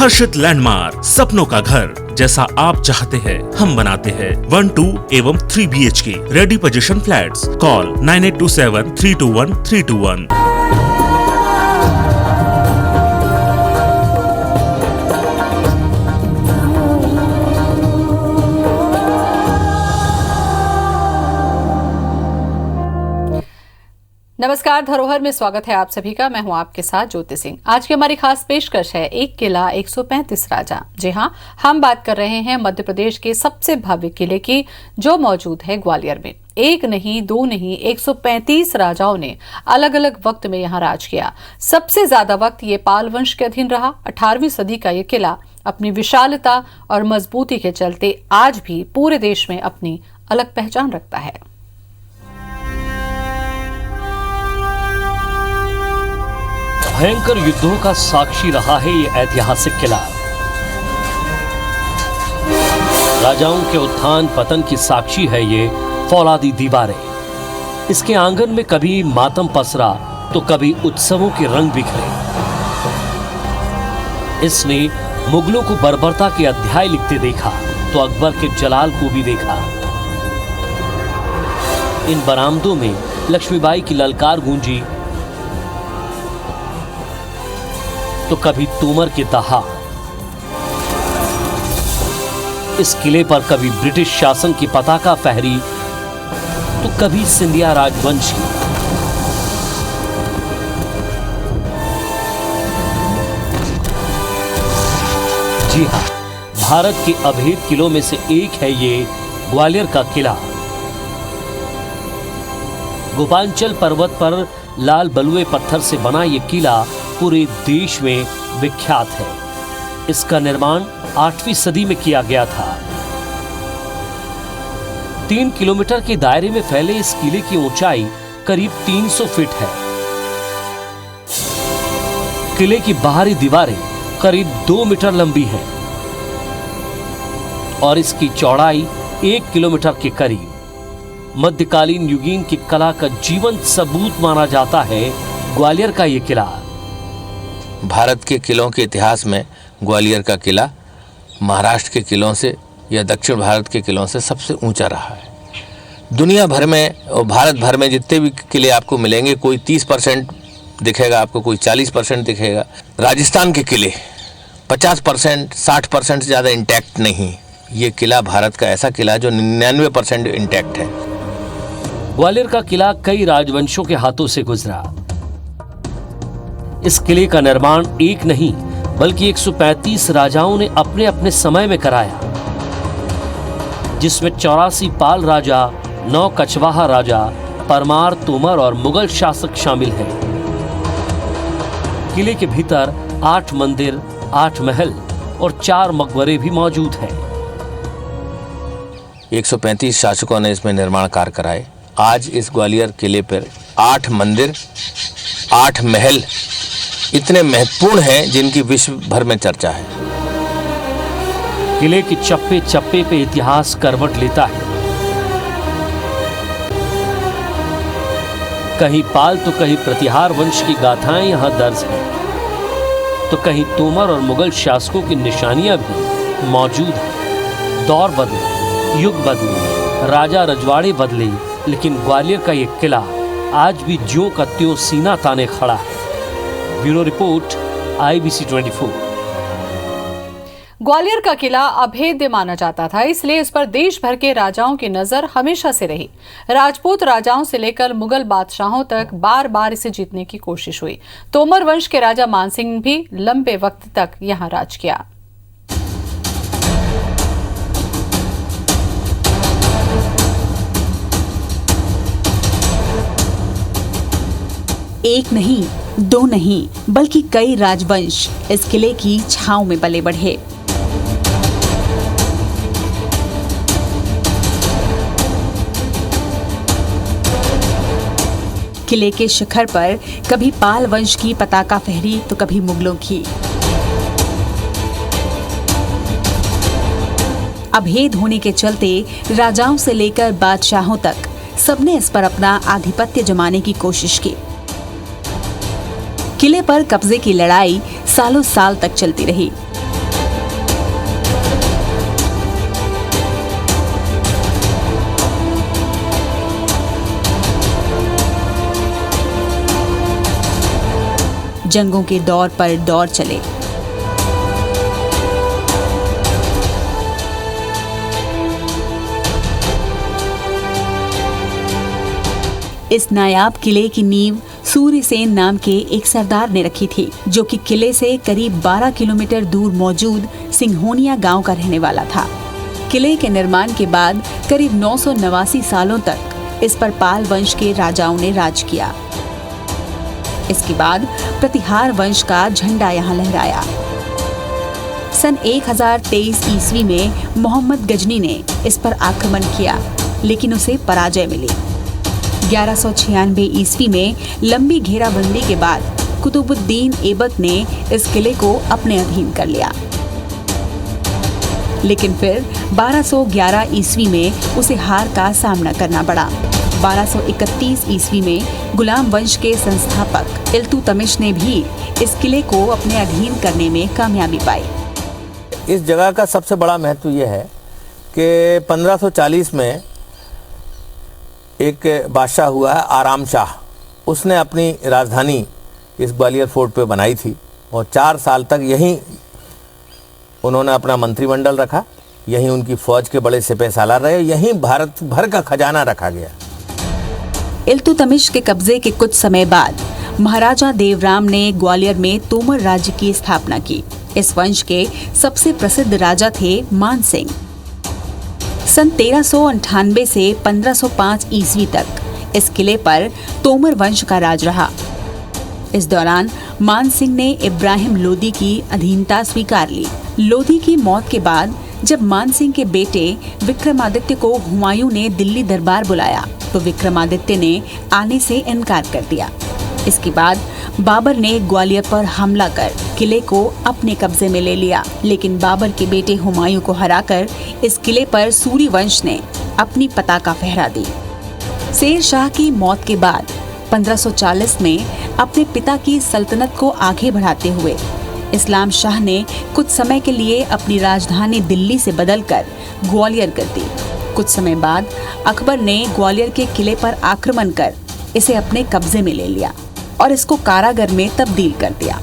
हर्षित landmark, सपनों का घर जैसा आप चाहते हैं हम बनाते हैं। 1, 2 एवं 3 BHK ready position flats. Call 9827321321। नमस्कार, धरोहर में स्वागत है आप सभी का। मैं हूं आपके साथ ज्योति सिंह। आज की हमारी खास पेशकश है एक किला 135 राजा। जी हां, हम बात कर रहे हैं मध्य प्रदेश के सबसे भव्य किले की, जो मौजूद है ग्वालियर में। एक नहीं, दो नहीं, 135 राजाओं ने अलग अलग वक्त में यहाँ राज किया। सबसे ज्यादा वक्त ये पाल वंश के अधीन रहा। 18वीं सदी का ये किला अपनी विशालता और मजबूती के चलते आज भी पूरे देश में अपनी अलग पहचान रखता है। भयंकर युद्धों का साक्षी रहा है ये ऐतिहासिक किला। राजाओं के उत्थान पतन की साक्षी है ये फौलादी दीवारें। इसके आंगन में कभी मातम पसरा तो कभी उत्सवों के रंग बिखरे। इसने मुगलों को बर्बरता के अध्याय लिखते देखा तो अकबर के जलाल को भी देखा। इन बरामदों में लक्ष्मीबाई की ललकार गूंजी तो कभी तोमर के दहा। इस किले पर कभी ब्रिटिश शासन की पताका फहरी तो कभी सिंधिया राजवंश की। जी हां, भारत के अभेद किलों में से एक है ये ग्वालियर का किला। गोपांचल पर्वत पर लाल बलुए पत्थर से बना ये किला पूरे देश में विख्यात है। इसका निर्माण 8वीं सदी में किया गया था। 3 किलोमीटर के दायरे में फैले इस किले की ऊंचाई करीब 300 फीट है। किले की बाहरी दीवारें करीब 2 मीटर लंबी हैं और इसकी चौड़ाई 1 किलोमीटर के करीब। मध्यकालीन युगीन की कला का जीवंत सबूत माना जाता है ग्वालियर का यह किला। भारत के किलों के इतिहास में ग्वालियर का किला महाराष्ट्र के किलों से या दक्षिण भारत के किलों से सबसे ऊंचा रहा है। दुनिया भर में और भारत भर में जितने भी किले आपको मिलेंगे, कोई 30% दिखेगा आपको, कोई 40% दिखेगा। राजस्थान के किले 50%, 60% से ज़्यादा इंटैक्ट नहीं। ये किला भारत का ऐसा किला जो 99% इंटैक्ट है। ग्वालियर का किला कई राजवंशों के हाथों से गुजरा। इस किले का निर्माण एक नहीं बल्कि 135 राजाओं ने अपने अपने समय में कराया, जिसमें 84 पाल राजा, 9 कछवाहा राजा, परमार, तोमर और मुगल शासक शामिल हैं। किले के भीतर 8 मंदिर, 8 महल और 4 मकबरे भी मौजूद हैं। 135 शासकों ने इसमें निर्माण कार्य कराए। आज इस ग्वालियर किले पर 8 मंदिर, 8 महल इतने महत्वपूर्ण हैं जिनकी विश्व भर में चर्चा है। किले के चप्पे चप्पे पे इतिहास करवट लेता है। कहीं पाल तो कहीं प्रतिहार वंश की गाथाएं यहां दर्ज हैं, तो कहीं तोमर और मुगल शासकों की निशानियां भी मौजूद हैं। दौर बदले, युग बदले, राजा रजवाड़े बदले, लेकिन ग्वालियर का यह किला आज भी ज्यों का त्यों सीना ताने खड़ा है। Bureau report, IBC 24। ग्वालियर का किला अभेद्य माना जाता था, इसलिए इस पर देश भर के राजाओं की नजर हमेशा से रही। राजपूत राजाओं से लेकर मुगल बादशाहों तक बार बार इसे जीतने की कोशिश हुई। तोमर वंश के राजा मानसिंह ने भी लंबे वक्त तक यहां राज किया। एक नहीं, दो नहीं, बल्कि कई राजवंश इस किले की छांव में पले बढ़े। किले के शिखर पर कभी पाल वंश की पताका फहरी तो कभी मुगलों की। अभेद होने के चलते राजाओं से लेकर बादशाहों तक सबने इस पर अपना आधिपत्य जमाने की कोशिश की। किले पर कब्जे की लड़ाई सालों साल तक चलती रही। जंगों के दौर पर दौर चले। इस नायाब किले की नींव सूर्यसेन नाम के एक सरदार ने रखी थी, जो कि किले से करीब 12 किलोमीटर दूर मौजूद सिंघोनिया गांव का रहने वाला था। किले के निर्माण के बाद करीब 989 सालों तक इस पर पाल वंश के राजाओं ने राज किया। इसके बाद प्रतिहार वंश का झंडा यहाँ लहराया। सन 1023 ईस्वी में मोहम्मद गजनी ने इस पर आक्रमण किया, लेकिन उसे पराजय मिली। 1196 ईस्वी में लंबी घेराबंदी के बाद कुतुबुद्दीन ऐबक ने इस किले को अपने अधीन कर लिया, लेकिन फिर 1211 ईस्वी में उसे हार का सामना करना पड़ा। 1231 ईस्वी में गुलाम वंश के संस्थापक इल्तुतमिश ने भी इस किले को अपने अधीन करने में कामयाबी पाई। इस जगह का सबसे बड़ा महत्व यह है कि 1540 में एक बादशाह हुआ है आराम शाह, उसने अपनी राजधानी इस ग्वालियर फोर्ट पे बनाई थी और 4 साल तक यहीं उन्होंने अपना मंत्रिमंडल रखा, यहीं उनकी फौज के बड़े सिपहसालार रहे, यहीं भारत भर का खजाना रखा गया। इल्तुतमिश के कब्जे के कुछ समय बाद महाराजा देवराम ने ग्वालियर में तोमर राज्य की स्थापना की। इस वंश के सबसे प्रसिद्ध राजा थे मान सिंह। सन 1398 से 1505 ईस्वी तक इस किले पर तोमर वंश का राज रहा। इस दौरान मान सिंह ने इब्राहिम लोदी की अधीनता स्वीकार ली। लोदी की मौत के बाद जब मान सिंह के बेटे विक्रमादित्य को हुमायूं ने दिल्ली दरबार बुलाया, तो विक्रमादित्य ने आने से इनकार कर दिया। इसके बाद बाबर ने ग्वालियर पर हमला कर किले को अपने कब्जे में ले लिया, लेकिन बाबर के बेटे हुमायूं को हराकर इस किले पर सूरी वंश ने अपनी पताका फहरा दी। शेर शाह की मौत के बाद 1540 में अपने पिता की सल्तनत को आगे बढ़ाते हुए इस्लाम शाह ने कुछ समय के लिए अपनी राजधानी दिल्ली से बदलकर ग्वालियर कर दी। कुछ समय बाद अकबर ने ग्वालियर के किले पर आक्रमण कर इसे अपने कब्जे में ले लिया और इसको कारागार में तब्दील कर दिया।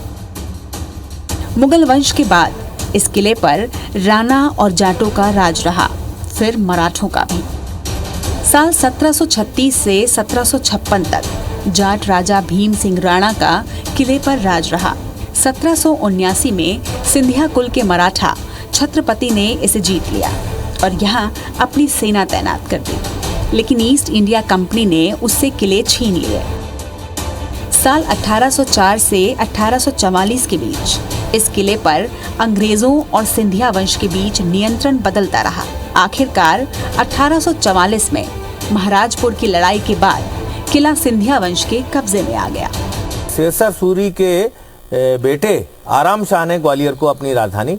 मुगल वंश के बाद इस किले पर राणा और जाटों का राज रहा, फिर मराठों का भी। साल 1736 से 1756 तक जाट राजा भीम सिंह राणा का किले पर राज रहा। 1779 में सिंधिया कुल के मराठा छत्रपति ने इसे जीत लिया और यहाँ अपनी सेना तैनात कर दी, लेकिन ईस्ट इंडिया कंपनी ने उससे किले छीन लिए। साल 1804 से 1844 के बीच इस किले पर अंग्रेजों और सिंधिया वंश के बीच नियंत्रण बदलता रहा। आखिरकार 1844 में महाराजपुर की लड़ाई के बाद किला सिंधिया वंश के कब्जे में आ गया। शेरशाह सूरी के बेटे आराम शाह ने ग्वालियर को अपनी राजधानी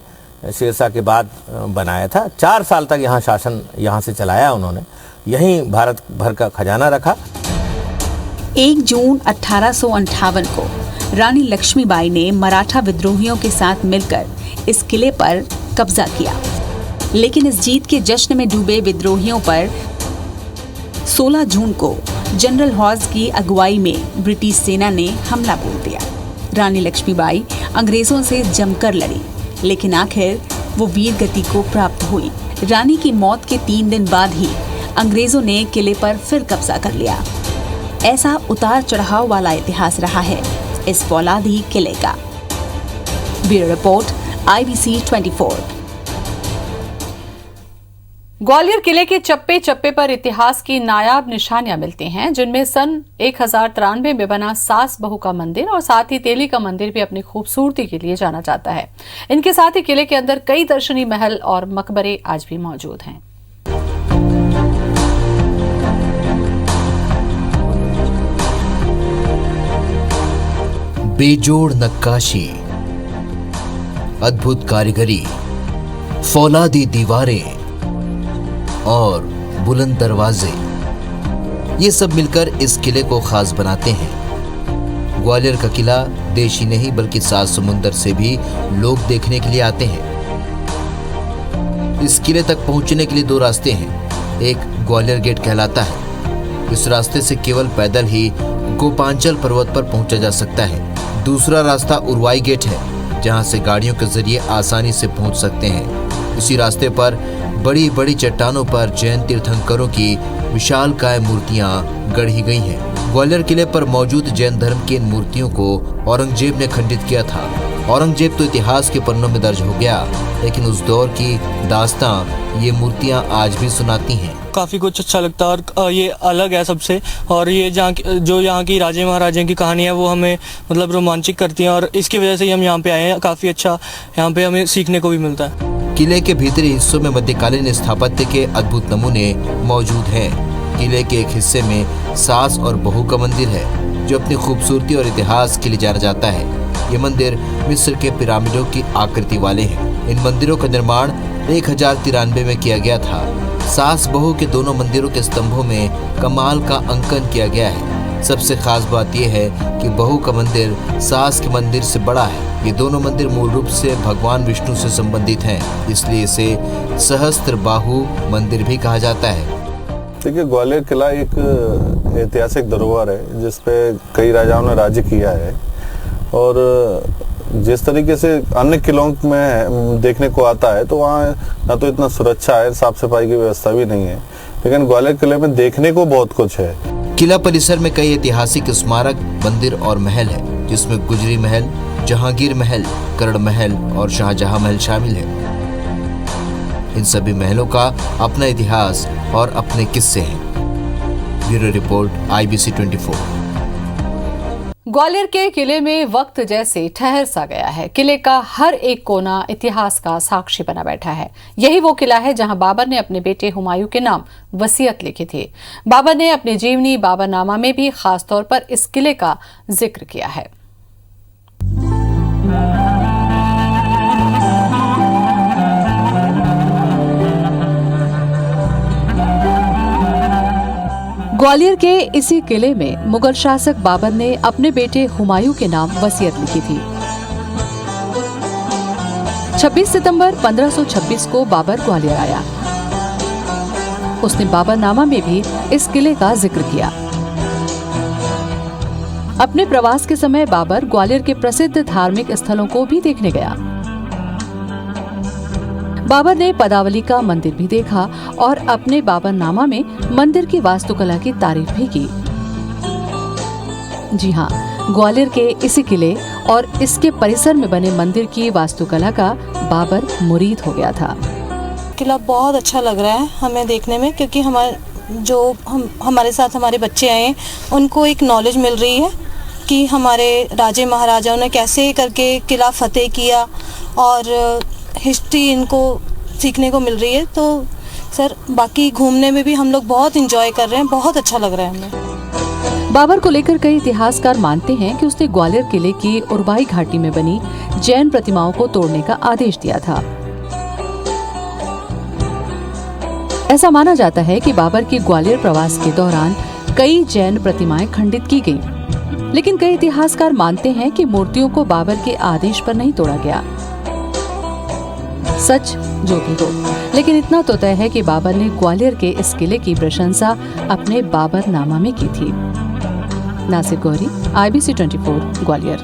शेरशाह के बाद बनाया था। 4 साल तक यहाँ शासन यहाँ से चलाया उन्होंने, यहीं भारत भर का खजाना रखा। 1 जून 1858 को रानी लक्ष्मीबाई ने मराठा विद्रोहियों के साथ मिलकर इस किले पर कब्जा किया, लेकिन इस जीत के जश्न में डूबे विद्रोहियों पर 16 जून को जनरल हॉज की अगुवाई में ब्रिटिश सेना ने हमला बोल दिया। रानी लक्ष्मीबाई अंग्रेजों से जमकर लड़ी, लेकिन आखिर वो वीर गति को प्राप्त हुई। रानी की मौत के 3 दिन बाद ही अंग्रेजों ने किले पर फिर कब्जा कर लिया। ऐसा उतार चढ़ाव वाला इतिहास रहा है इस फौलादी किले का। Bureau report, IBC 24। ग्वालियर किले के चप्पे चप्पे पर इतिहास की नायाब निशानियां मिलती हैं, जिनमें सन 1093 में बना सास बहू का मंदिर और साथ ही तेली का मंदिर भी अपनी खूबसूरती के लिए जाना जाता है। इनके साथ ही किले के अंदर कई दर्शनीय महल और मकबरे आज भी मौजूद हैं। बेजोड़ नक्काशी, अद्भुत कारीगरी, फौलादी दीवारें और बुलंद दरवाजे, ये सब मिलकर इस किले को खास बनाते हैं। ग्वालियर का किला देश ही नहीं बल्कि 7 समुंदर से भी लोग देखने के लिए आते हैं। इस किले तक पहुंचने के लिए 2 रास्ते हैं। एक ग्वालियर गेट कहलाता है। इस रास्ते से केवल पैदल ही गोपांचल पर्वत पर पहुंचा जा सकता है। दूसरा रास्ता उरवाई गेट है, जहां से गाड़ियों के जरिए आसानी से पहुंच सकते हैं। इसी रास्ते पर बड़ी बड़ी चट्टानों पर जैन तीर्थंकरों की विशालकाय मूर्तियां गढ़ी गई हैं। ग्वालियर किले पर मौजूद जैन धर्म की इन मूर्तियों को औरंगजेब ने खंडित किया था। औरंगजेब तो इतिहास के पन्नों में दर्ज हो गया, लेकिन उस दौर की दास्तां ये मूर्तियां आज भी सुनाती हैं। काफ़ी कुछ अच्छा लगता है और ये अलग है सबसे। और ये जो यहाँ की राजे महाराजे की कहानी है वो हमें मतलब रोमांचित करती है, और इसकी वजह से ही हम यहाँ पे आए हैं। काफ़ी अच्छा यहाँ पे हमें सीखने को भी मिलता है। किले के भीतरी हिस्सों में मध्यकालीन स्थापत्य के अद्भुत नमूने मौजूद हैं। किले के एक हिस्से में सास और बहू का मंदिर है, जो अपनी खूबसूरती और इतिहास के लिए जाना जाता है। ये मंदिर मिस्र के पिरामिडों की आकृति वाले हैं। इन मंदिरों का निर्माण 1093 में किया गया था। सास बहू के दोनों मंदिरों के स्तंभों में कमाल का अंकन किया गया है। सबसे खास बात यह है कि बहू का मंदिर सास के मंदिर से बड़ा है। ये दोनों मंदिर मूल रूप से भगवान विष्णु से संबंधित हैं, इसलिए इसे सहस्त्र बाहु मंदिर भी कहा जाता है। देखिए, ग्वालियर किला एक ऐतिहासिक धरोहर है जिसपे कई राजाओं ने राज्य किया है, और जिस तरीके से अन्य किलों में देखने को आता है तो वहाँ ना तो इतना सुरक्षा है, साफ सफाई की व्यवस्था भी नहीं है, लेकिन ग्वालियर किले में देखने को बहुत कुछ है। किला परिसर में कई ऐतिहासिक स्मारक, मंदिर और महल है, जिसमें गुजरी महल, जहांगीर महल, कर्ण महल और शाहजहां महल शामिल है। इन सभी महलों का अपना इतिहास और अपने किस्से हैं। Bureau report, IBC 24। ग्वालियर के किले में वक्त जैसे ठहर सा गया है। किले का हर एक कोना इतिहास का साक्षी बना बैठा है। यही वो किला है जहां बाबर ने अपने बेटे हुमायूं के नाम वसीयत लिखी थी। बाबर ने अपनी जीवनी बाबरनामा में भी खास तौर पर इस किले का जिक्र किया है। ग्वालियर के इसी किले में मुगल शासक बाबर ने अपने बेटे हुमायूं के नाम वसीयत लिखी थी। 26 सितंबर 1526 को बाबर ग्वालियर आया। उसने बाबरनामा में भी इस किले का जिक्र किया। अपने प्रवास के समय बाबर ग्वालियर के प्रसिद्ध धार्मिक स्थलों को भी देखने गया। बाबर ने पदावली का मंदिर भी देखा और अपने बाबरनामा में मंदिर की वास्तुकला की तारीफ भी की। जी हाँ, ग्वालियर के इसी किले और इसके परिसर में बने मंदिर की वास्तुकला का बाबर मुरीद हो गया था। किला बहुत अच्छा लग रहा है हमें देखने में, क्योंकि हमारे साथ हमारे बच्चे आए हैं, उनको एक नॉलेज मिल रही है कि हमारे राजे महाराजाओं ने कैसे करके किला फतेह किया, और हिस्ट्री इनको सीखने को मिल रही है। तो सर, बाकी घूमने में भी हम लोग बहुत एंजॉय कर रहे हैं, बहुत अच्छा लग रहा है हमें। बाबर को लेकर कई इतिहासकार मानते हैं कि उसने ग्वालियर किले की उरवाई घाटी में बनी जैन प्रतिमाओं को तोड़ने का आदेश दिया था। ऐसा माना जाता है कि बाबर के ग्वालियर प्रवास के दौरान कई जैन प्रतिमाएं खंडित की गईं, लेकिन कई इतिहासकार मानते हैं कि मूर्तियों को बाबर के आदेश पर नहीं तोड़ा गया। सच जो भी हो, लेकिन इतना तो तय है कि बाबर ने ग्वालियर के इस किले की प्रशंसा अपने बाबरनामा में की थी। नासिर गौरी, IBC 24, ग्वालियर।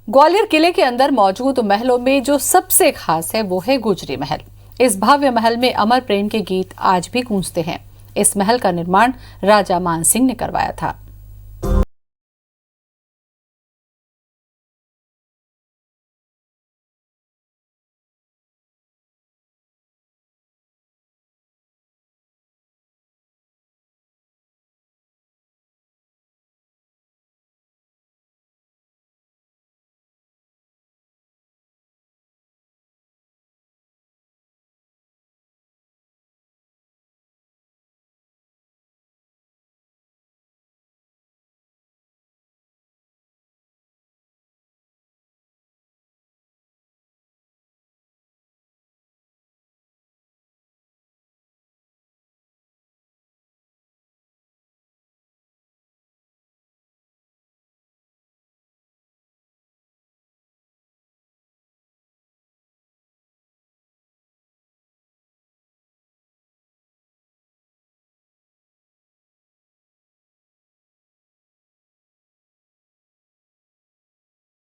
ग्वालियर किले के अंदर मौजूद महलों में जो सबसे खास है वो है गुजरी महल। इस भव्य महल में अमर प्रेम के गीत आज भी गूंजते हैं। इस महल का निर्माण राजा मानसिंह ने करवाया था।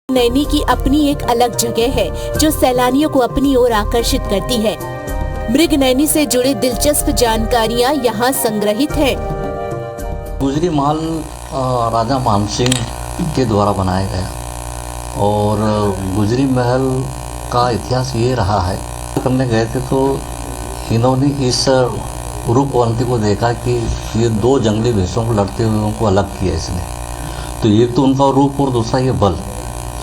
नैनी की अपनी एक अलग जगह है जो सैलानियों को अपनी ओर आकर्षित करती है। मृग नैनी से जुड़े दिलचस्प जानकारियाँ यहाँ संग्रहित है। गुजरी महल राजा मानसिंह के द्वारा बनाया गया और गुजरी महल का इतिहास ये रहा है, करने गए थे तो इन्होंने इस रूपवंती को देखा कि ये दो जंगली भैंसों को लड़ते हुए उनको अलग किया इसने, तो एक तो उनका रूप और दूसरा ये बल,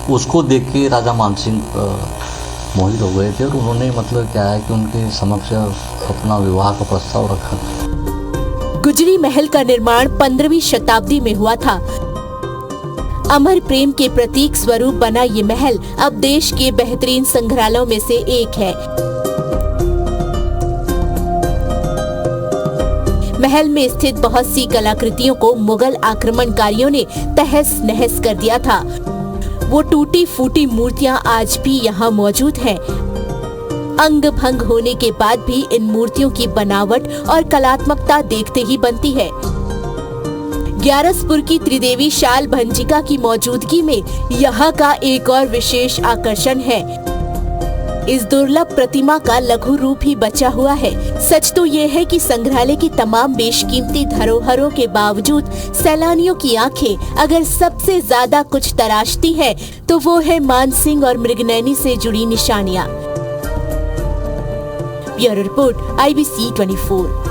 उसको देख के राजा मानसिंह मोहित हो गए थे और उन्होंने मतलब क्या है कि उनके समक्ष अपना विवाह का प्रस्ताव रखा। गुजरी महल का निर्माण 15वीं शताब्दी में हुआ था। अमर प्रेम के प्रतीक स्वरूप बना ये महल अब देश के बेहतरीन संग्रहालयों में से एक है। महल में स्थित बहुत सी कलाकृतियों को मुगल आक्रमणकारियों ने तहस नहस कर दिया था। वो टूटी फूटी मूर्तियां आज भी यहाँ मौजूद हैं। अंग भंग होने के बाद भी इन मूर्तियों की बनावट और कलात्मकता देखते ही बनती है। ग्यारसपुर की त्रिदेवी शाल भंजिका की मौजूदगी में यहाँ का एक और विशेष आकर्षण है। इस दुर्लभ प्रतिमा का लघु रूप ही बचा हुआ है। सच तो ये है कि संग्रहालय की तमाम बेशकीमती धरोहरों के बावजूद सैलानियों की आंखें अगर सबसे ज्यादा कुछ तराशती है तो वो है मानसिंह और मृगनैनी से जुड़ी निशानियाँ। Bureau report, IBC 24।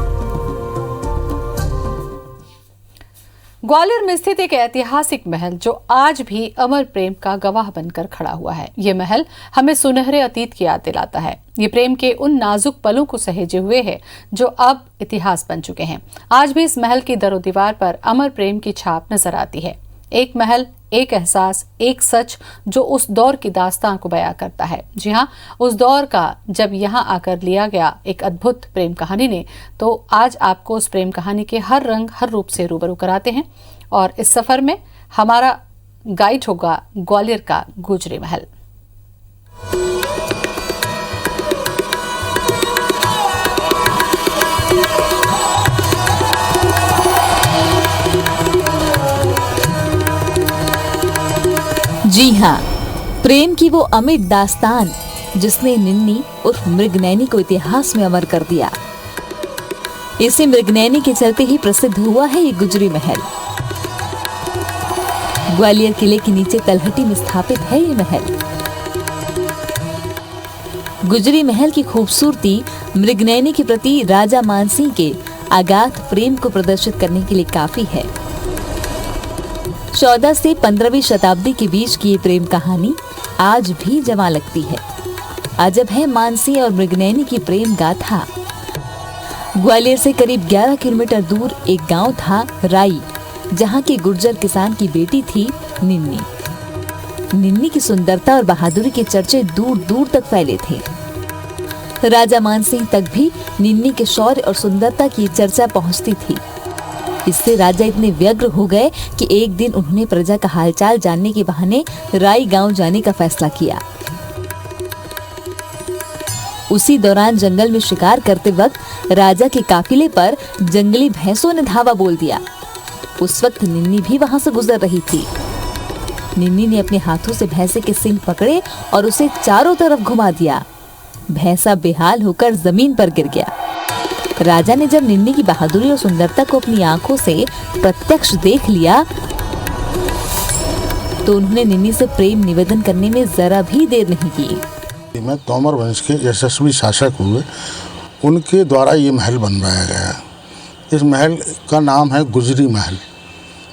ग्वालियर में स्थित एक ऐतिहासिक महल जो आज भी अमर प्रेम का गवाह बनकर खड़ा हुआ है। ये महल हमें सुनहरे अतीत की याद दिलाता है। ये प्रेम के उन नाजुक पलों को सहेजे हुए है जो अब इतिहास बन चुके हैं। आज भी इस महल की दरो दीवार पर अमर प्रेम की छाप नजर आती है। एक महल, एक एहसास, एक सच जो उस दौर की दास्तान को बयां करता है। जी हाँ, उस दौर का जब यहाँ आकर लिया गया एक अद्भुत प्रेम कहानी ने, तो आज आपको उस प्रेम कहानी के हर रंग हर रूप से रूबरू कराते हैं। और इस सफर में हमारा गाइड होगा ग्वालियर का गुजरी महल। जी हाँ, प्रेम की वो अमिट दास्तान जिसने निन्नी उर्फ मृगनैनी को इतिहास में अमर कर दिया। इसी मृगनैनी के चलते ही प्रसिद्ध हुआ है ये गुजरी महल। ग्वालियर किले के नीचे तलहटी में स्थापित है ये महल। गुजरी महल की खूबसूरती मृगनैनी के प्रति राजा मानसिंह के अगाध प्रेम को प्रदर्शित करने के लिए काफी है। 14 से 15वीं शताब्दी के बीच की ये प्रेम कहानी आज भी जवां लगती है। अजब है मानसिंह और मृगनैनी की प्रेम गाथा। ग्वालियर से करीब 11 किलोमीटर दूर एक गांव था राई, जहां की गुर्जर किसान की बेटी थी निन्नी। निन्नी की सुंदरता और बहादुरी के चर्चे दूर दूर तक फैले थे। राजा मानसिंह तक भी निन्नी के शौर्य और सुंदरता की चर्चा पहुंचती थी। इससे राजा इतने व्यग्र हो गए कि एक दिन उन्होंने प्रजा का हालचाल जानने के बहाने राई गांव जाने का फैसला किया। उसी दौरान जंगल में शिकार करते वक्त राजा के काफिले पर जंगली भैंसों ने धावा बोल दिया। उस वक्त निन्नी भी वहां से गुजर रही थी। निन्नी ने अपने हाथों से भैंसे के सींग पकड़े और उसे चारों तरफ घुमा दिया। भैंसा बेहाल होकर जमीन पर गिर गया। राजा ने जब निन्नी की बहादुरी और सुंदरता को अपनी आंखों से प्रत्यक्ष देख लिया तो उन्होंने निन्नी से प्रेम निवेदन करने में जरा भी देर नहीं की। मैं तोमर वंश के यशस्वी शासक हुए, उनके द्वारा ये महल बनवाया गया। इस महल का नाम है गुजरी महल।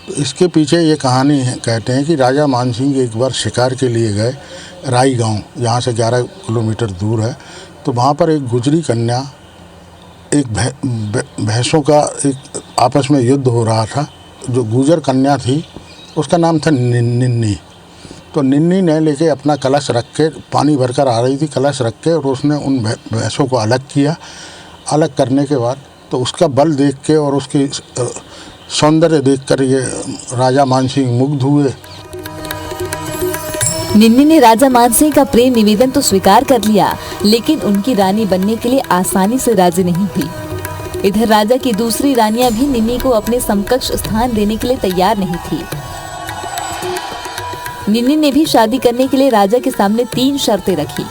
तो इसके पीछे ये कहानी है, कहते हैं कि राजा मानसिंह एक बार शिकार के लिए गए राई गांव, यहाँ से 11 किलोमीटर दूर है। तो वहाँ पर एक गुजरी कन्या, एक भैंसों का एक आपस में युद्ध हो रहा था। जो गुजर कन्या थी उसका नाम था निन्नी। तो निन्नी ने लेके अपना कलश रख के, पानी भरकर आ रही थी, कलश रख के, और उसने उन भैंसों को अलग किया। अलग करने के बाद तो उसका बल देख के और उसकी सौंदर्य देखकर ये राजा मानसिंह मुग्ध हुए। निन्नी ने राजा मानसिंह का प्रेम निवेदन तो स्वीकार कर लिया, लेकिन उनकी रानी बनने के लिए आसानी से राजी नहीं हुई। इधर राजा की दूसरी रानियां भी निन्नी को अपने समकक्ष स्थान देने के लिए तैयार नहीं थी। निन्नी ने भी शादी करने के लिए राजा के सामने 3 शर्तें रखी।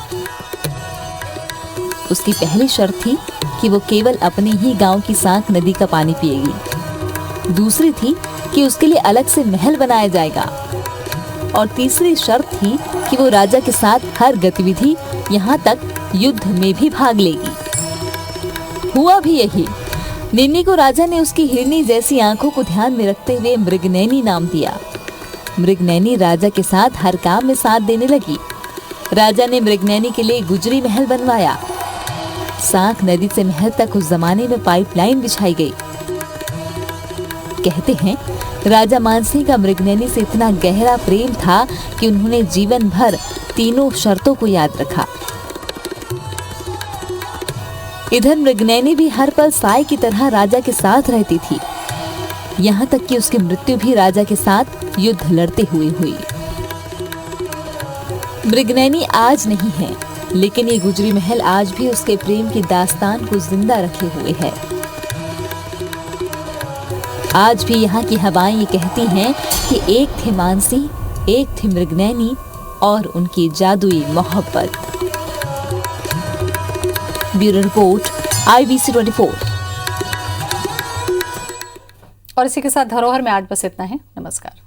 उसकी पहली शर्त थी कि वो केवल अपने ही गांव की सांक नदी का पानी पिएगी। दूसरी थी कि उसके लिए अलग से महल बनाया जाएगा और तीसरी शर्त थी कि वो राजा के साथ हर गतिविधि, यहाँ तक युद्ध में भी भाग लेगी। हुआ भी यही। निन्नी को राजा ने उसकी हिरनी जैसी आंखों को ध्यान में रखते हुए मृगनैनी नाम दिया। मृगनैनी राजा के साथ हर काम में साथ देने लगी। राजा ने मृगनैनी के लिए गुजरी महल बनवाया। सांक नदी से महल तक उस जमाने में पाइपलाइन बिछाई गई। कहते हैं राजा मानसिंह का मृगनैनी से इतना गहरा प्रेम था कि उन्होंने जीवन भर तीनों शर्तों को याद रखा। इधर मृगनैनी भी हर पल साय की तरह राजा के साथ रहती थी, यहाँ तक कि उसकी मृत्यु भी राजा के साथ युद्ध लड़ते हुए हुई। मृगनैनी आज नहीं है, लेकिन ये गुजरी महल आज भी उसके प्रेम की दास्तान को जिंदा रखे हुए है। आज भी यहाँ की हवाएं ये कहती हैं कि एक थे मानसी, एक थी मृगनैनी और उनकी जादुई मोहब्बत। Bureau report, IBC 24। और इसी के साथ धरोहर में आज बस इतना है। नमस्कार।